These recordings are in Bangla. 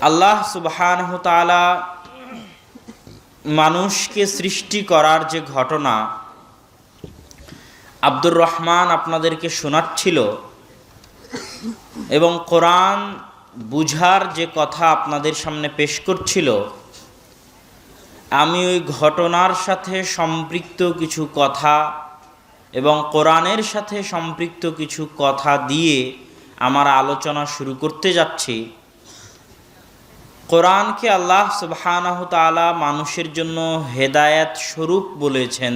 আল্লাহ সুবহানাহু তাআলা মানুষকে সৃষ্টি করার যে ঘটনা আব্দুর রহমান আপনাদেরকে শোনাচ্ছিল এবং কোরআন বুঝার যে কথা আপনাদের সামনে পেশ করছিল, আমি ওই ঘটনার সাথে সম্পৃক্ত কিছু কথা এবং কোরআনের সাথে সম্পৃক্ত কিছু কথা দিয়ে আমার আলোচনা শুরু করতে যাচ্ছি। কোরআনকে আল্লাহ সুবহানাহু তাআলা মানুষের জন্য হেদায়েত স্বরূপ বলেছেন।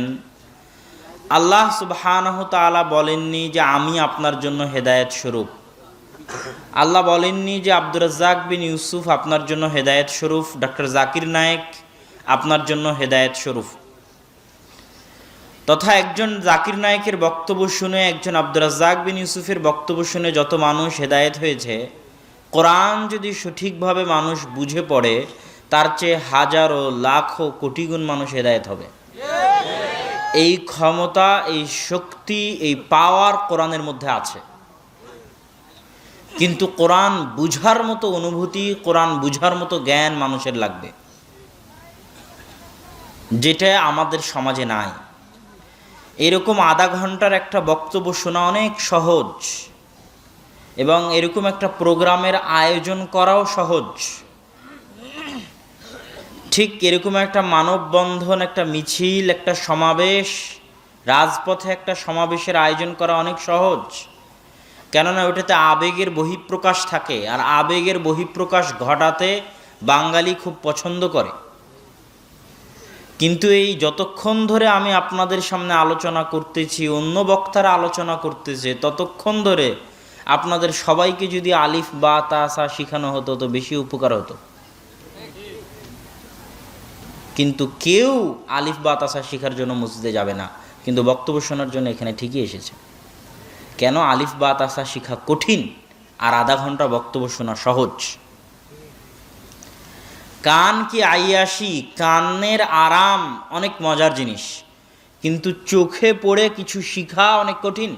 আল্লাহ সুবহানাহু তাআলা বলেননি যে আমি আপনার জন্য হেদায়েত স্বরূপ। আল্লাহ বলেননি যে আব্দুর রাজ্জাক বিন ইউসুফ আপনার জন্য হেদায়েত স্বরূপ, ডক্টর জাকির নায়েক আপনার জন্য হেদায়েত স্বরূপ। তথা একজন জাকির নায়েকের বক্তব্য শুনে, একজন আব্দুর রাজ্জাক বিন ইউসুফের বক্তব্য শুনে যত মানুষ হেদায়েত হয়েছে, কোরআন যদি সঠিকভাবে মানুষ বুঝে পড়ে তার চেয়ে হাজারো লাখো কোটি গুণ মানুষ হেদায়েত হবে। এই ক্ষমতা, এই শক্তি, এই পাওয়ার কোরআনের মধ্যে আছে। কিন্তু কোরআন বুঝার মতো অনুভূতি, কোরআন বুঝার মতো জ্ঞান মানুষের লাগবে, যেটা আমাদের সমাজে নাই। এরকম আধা ঘন্টার একটা বক্তব্য শোনা অনেক সহজ এবং এরকম একটা প্রোগ্রামের আয়োজন করাও সহজ। ঠিক এরকম একটা মানববন্ধন, একটা মিছিল, একটা সমাবেশ, রাজপথে একটা সমাবেশের আয়োজন করা অনেক সহজ, কেননা ওটাতে আবেগের বহিঃপ্রকাশ থাকে, আর আবেগের বহিঃপ্রকাশ ঘটাতে বাঙালি খুব পছন্দ করে। কিন্তু এই যতক্ষণ ধরে আমি আপনাদের সামনে আলোচনা করতেছি, অন্য বক্তারা আলোচনা করতেছে, ততক্ষণ ধরে আপনাদের সবাইকে যদি আলিফ বা তা সা শেখানো হতো তো বেশি উপকার হতো। কিন্তু কেউ আলিফ বা তা সা শেখার জন্য মসজিদে যাবে না, কিন্তু বক্তব্য শোনার জন্য এখানে ঠিকই এসেছে। কেন? আলিফ বা তা সা শেখা কঠিন আর আধা ঘন্টা বক্তব্য শোনা সহজ। কান কি আইয়াসি, কানের আরাম অনেক মজার জিনিস, কিন্তু চোখে পড়ে কিছু শিখা অনেক কঠিন।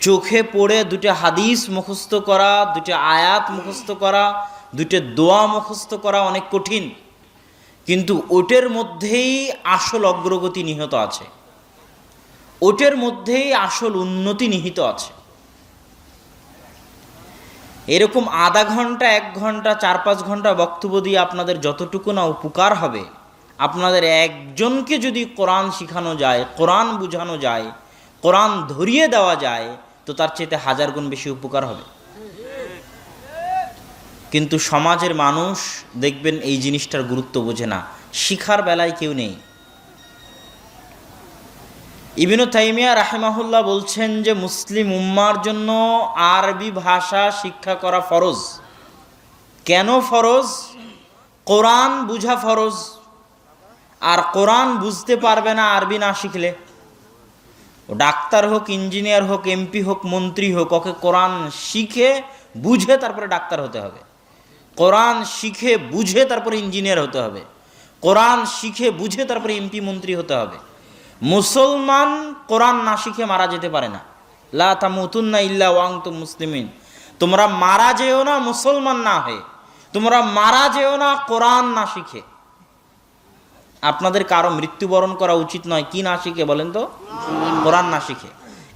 চোখে পড়ে দুটো হাদিস মুখস্থ করা, দুটো আয়াত মুখস্থ করা, দুটো দোয়া মুখস্থ করা অনেক কঠিন, কিন্তু ওটের মধ্যেই আসল অগ্রগতি নিহিত আছে, ওটের মধ্যেই আসল উন্নতি নিহিত আছে। এরকম আধা ঘন্টা, 1 ঘন্টা, 4-5 ঘন্টা বক্তব্য দিয়ে আপনাদের যতটুকু না উপকার হবে, আপনাদের একজনকে যদি কোরআন শেখানো যায়, কোরআন বুঝানো যায়, কোরআন ধরিয়ে দেওয়া যায়, তো তার চেয়ে 1000 গুণ বেশি উপকার হবে। কিন্তু সমাজের মানুষ দেখবেন এই জিনিসটার গুরুত্ব বোঝে না, শিখার বেলায় কেউ নেই। ইবনে তাইমিয়া রাহিমাহুল্লাহ বলছেন যে মুসলিম উম্মার জন্য আরবি ভাষা শিক্ষা করা ফরজ। কেন ফরজ? কোরআন বুঝা ফরজ। আর কোরআন বুঝতে পারবে না আরবি না শিখলে। ডাক্তার হোক, ইঞ্জিনিয়ার হোক, এমপি হোক, মন্ত্রী হোক, ওকে কোরআন শিখে বুঝে তারপরে ডাক্তার হতে হবে। কোরআন শিখে বুঝে তারপরে ইঞ্জিনিয়ার হতে হবে। কোরআন শিখে বুঝে তারপরে এমপি মন্ত্রী হতে হবে। মুসলমান কোরআন না শিখে মারা যেতে পারে না। লা তামুতুন্না ইল্লা ওয়া আনতুম মুসলিমিন। তোমরা মারা যেও না মুসলমান না হয়ে, তোমরা মারা যেও না কোরআন না শিখে। আপনাদের কারো মৃত্যুবরণ করা উচিত নয় কি না শিখে বলেন তো? কোরআন না শিখে।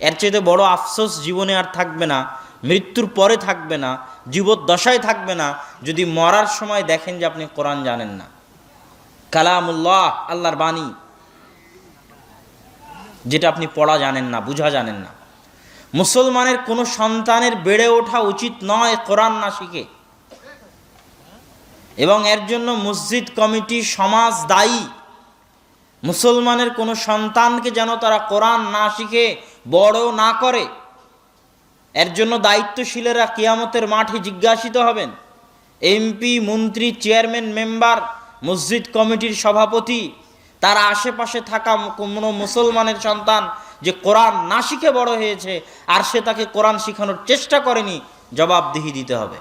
এর চেয়ে বড় আফসোস জীবনে আর থাকবে না, মৃত্যুর পরে থাকবে না, জীবদ্দশায় থাকবে না, যদি মরার সময় দেখেন যে আপনি কোরআন জানেন না। কালামুল্লাহ, আল্লাহর বাণী, যেটা আপনি পড়া জানেন না, বুঝা জানেন না। মুসলমানের কোনো সন্তানের বেড়ে ওঠা উচিত নয় কোরআন না শিখে, এবং এর জন্য মসজিদ কমিটি, সমাজ দায়ী। মুসলমানের কোনো সন্তানকে যেন তারা কোরআন না শিখে বড় না করে, এর জন্য দায়িত্বশীলেরা কিয়ামতের মাঠে জিজ্ঞাসিত হবেন। এমপি, মন্ত্রী, চেয়ারম্যান, মেম্বার, মসজিদ কমিটির সভাপতি, তার আশেপাশে থাকা কোনো মুসলমানের সন্তান যে কোরআন না শিখে বড় হয়েছে আর সে তাকে কোরআন শেখানোর চেষ্টা করেনি, জবাবদিহি দিতে হবে।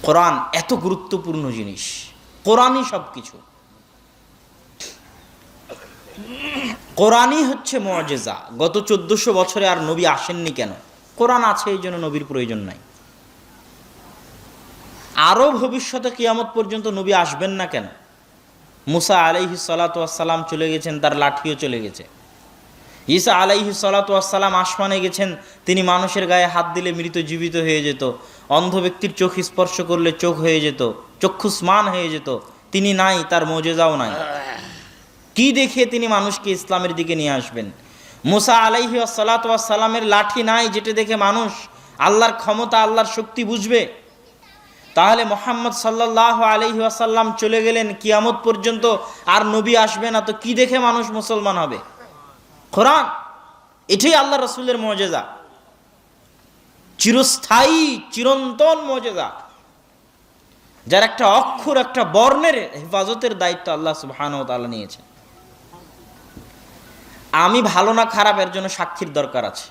কোরআন এত গুরুত্বপূর্ণ জিনিস, কোরআনই সব কিছু। কোরআনই হচ্ছে মুআজিজা। গত 1400 বছরে আর নবী আসেননি কেন? কোরআন আছে, এই জন্য নবীর প্রয়োজন নাই। আরও ভবিষ্যতে কিয়ামত পর্যন্ত নবী আসবেন না কেন? মুসা আলাইহিস সালাতু ওয়াস সালাম চলে গেছেন, তার লাঠিও চলে গেছে। ঈসা আলাইহিস সালাতু ওয়াস সালাম আসমানে গেছেন, তিনি মানুষের গায়ে হাত দিলে মৃত জীবিত হয়ে যেত, অন্ধ ব্যক্তির চোখ স্পর্শ করলে চোখ হয়ে যেত, চক্ষুস্মান হয়ে যেত। তিনি নাই, তার মুজিজাও নাই। কি দেখিয়ে তিনি মানুষকে ইসলামের দিকে নিয়ে আসবেন? মুসা আলাইহিস সালাতু ওয়াস সালামের লাঠি নাই, যেটা দেখে মানুষ আল্লাহর ক্ষমতা, আল্লাহর শক্তি বুঝবে। তাহলে মুহাম্মদ সাল্লাল্লাহু আলাইহি ওয়াসাল্লাম চলে গেলেন, কিয়ামত পর্যন্ত আর নবী আসবে না, তো কি দেখে মানুষ মুসলমান হবে? কোরআন। এটাই আল্লাহ রাসূলের মুজিজা, চিরস্থায়ী চিরন্তন মুজিজা, যার একটা অক্ষর, একটা বর্ণের হেফাজতের দায়িত্ব আল্লাহ সুবহানাহু ওয়া তাআলা নিয়েছেন। আমি ভালো না খারাপ এর জন্য সাক্ষীর দরকার আছে,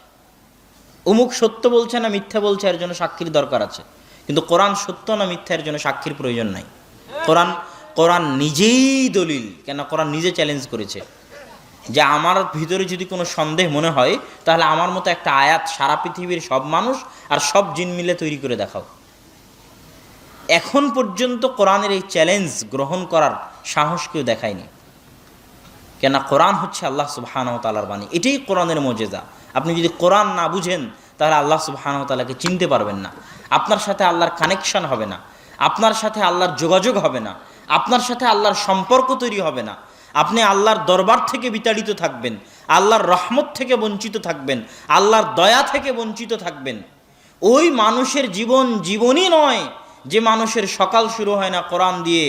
অমুক সত্য বলছে না মিথ্যা বলছে এর জন্য সাক্ষীর দরকার আছে, কিন্তু কোরআন সত্য না মিথ্যার জন্য সাক্ষীর প্রয়োজন নাই। কোরআন নিজেই দলিল। কেন? কোরআন নিজে চ্যালেঞ্জ করেছে যে আমার ভিতরে যদি কোনো সন্দেহ মনে হয়, তাহলে আমার মতো একটা আয়াত সারা পৃথিবীর সব মানুষ আর সব জিন মিলে তৈরি করে দেখাও। এখন পর্যন্ত কোরআনের এই চ্যালেঞ্জ গ্রহণ করার সাহস কেউ দেখায়নি। কেন? কোরআন হচ্ছে আল্লাহ সুবহানাহু ওয়া তাআলার বাণী, এটাই কোরআনের মুজিজা। আপনি যদি কোরআন না বুঝেন, তাহলে আল্লাহ সুবহানাহু ওয়া তাআলাকে চিনতে পারবেন না, আপনার সাথে আল্লাহর কানেকশন হবে না, আপনার সাথে আল্লাহর যোগাযোগ হবে না, আপনার সাথে আল্লাহর সম্পর্ক তৈরি হবে না। আপনি আল্লাহর দরবার থেকে বিতাড়িত থাকবেন, আল্লাহর রহমত থেকে বঞ্চিত থাকবেন, আল্লাহর দয়া থেকে বঞ্চিত থাকবেন। ওই মানুষের জীবনই নয় যে মানুষের সকাল শুরু হয় না কোরআন দিয়ে,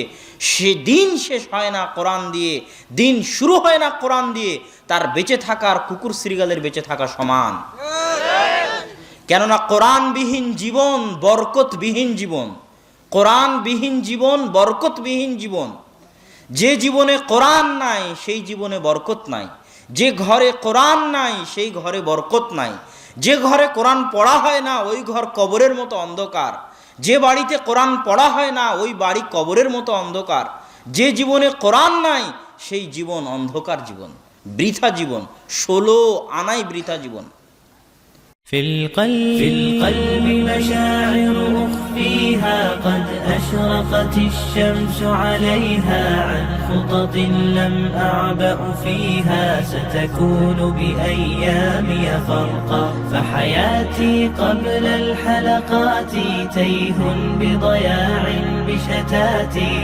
সে দিন শেষ হয় না কোরআন দিয়ে, দিন শুরু হয় না কোরআন দিয়ে, তার বেঁচে থাকার কুকুর শ্রীগালের বেঁচে থাকা সমান। কেননা কোরআনবিহীন জীবন বরকতবিহীন জীবন, কোরআনবিহীন জীবন বরকতবিহীন জীবন। যে জীবনে কোরআন নাই সেই জীবনে বরকত নাই, যে ঘরে কোরআন নাই সেই ঘরে বরকত নাই, যে ঘরে কোরআন পড়া হয় না ওই ঘর কবরের মতো অন্ধকার, যে বাড়িতে কোরআন পড়া হয় না ওই বাড়ি কবরের মতো অন্ধকার। যে জীবনে কোরআন নাই সেই জীবন অন্ধকার জীবন, বৃথা জীবন, 16 আনাই বৃথা জীবন। في القلب مشاعر أخفيها قد أشرقت الشمس عليها عن خطط لم أعبأ فيها ستكون بأيامي فرقا فحياتي قبل الحلقات تيه بضياع بشتاتي